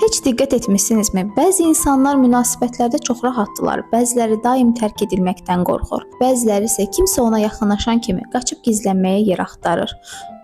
Heç diqqət etmisinizmi? Bəzi insanlar münasibətlərdə çox rahatdılar, bəziləri daim tərk edilməkdən qorxur, bəziləri isə kimsə ona yaxınlaşan kimi qaçıb gizlənməyə yer axtarır.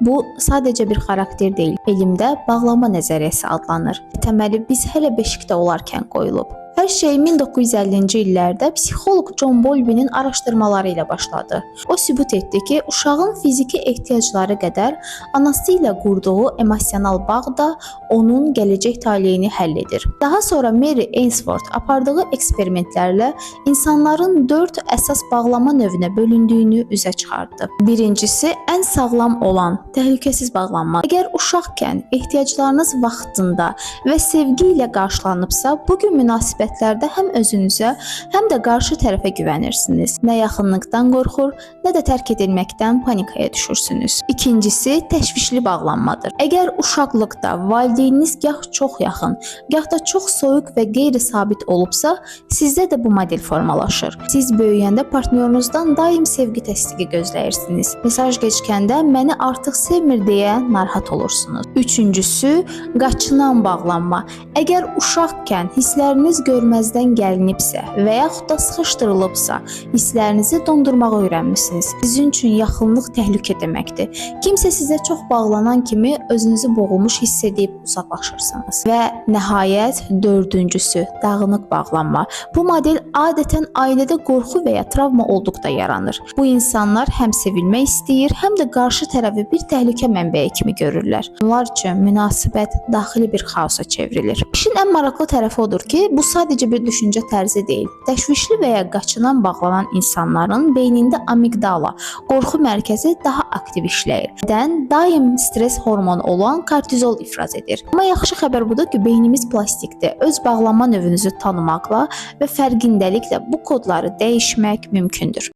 Bu sadəcə bir xarakter deyil, elmdə bağlama nəzəriyyəsi adlanır. Təməli biz hələ beşikdə olarkən qoyulub. Hər şey 1950-ci illərdə psixoloq John Bowlby'nin araşdırmaları ilə başladı. O sübut etdi ki, uşağın fiziki ehtiyacları qədər anası ilə qurduğu emosional bağ da onun gələcək taleyini həll edir. Daha sonra Mary Ainsworth apardığı eksperimentlərlə insanların 4 əsas bağlama növünə bölündüyünü üzə çıxardı. Birincisi, ən sağlam olan təhlükəsiz bağlanma. Əgər uşaqkən ehtiyaclarınız vaxtında və sevgi ilə qarşılanıbsa, bugün münasibətlərdə həm özünüzə, həm də qarşı tərəfə güvənirsiniz. Nə yaxınlıqdan qorxur, nə də tərk edilməkdən panikaya düşürsünüz. İkincisi, təşvişli bağlanmadır. Əgər uşaqlıqda valideyniniz gah çox yaxın, gah da çox soyuq və qeyri-sabit olubsa, sizdə də bu model formalaşır. Siz böyüyəndə partnyorunuzdan daim sevgi təsdiqi gözləyirsiniz. Mesaj gecikəndə məni artıq sevmir deyə narahat olursunuz. Üçüncüsü, qaçınan bağlanma. Əgər uşaqkən hissləriniz görməzdən gəlinibsə və yaxud da sıxışdırılıbsa, hisslərinizi dondurmağı öyrənmisiniz. Sizin üçün yaxınlıq təhlükə deməkdir. Kimsə sizə çox bağlanan kimi özünüzü boğulmuş hiss edib uzaqlaşırsınız. Və nəhayət dördüncüsü, dağınıq bağlanma. Bu model adətən ailədə qorxu və ya travma olduqda yaranır. Bu insanlar həm sevilmək istəyir, həm də qarşı tərəfi bir təhlükə mənbəyi kimi görürlər. Onlar üçün münasibət daxili bir xaosa çevrilir. İşin ən maraqlı tərəfi odur ki, bu sadəcə bir düşüncə tərzi deyil. Təşvişli və ya qaçınan bağlanan insanların beynində amigdala, qorxu mərkəzi daha aktiv işləyir. Bədən daim stres hormonu olan kortizol ifraz edir. Amma yaxşı xəbər budur ki, beynimiz plastikdir. Öz bağlanma növünüzü tanımaqla və fərqindəliklə bu kodları dəyişmək mümkündür.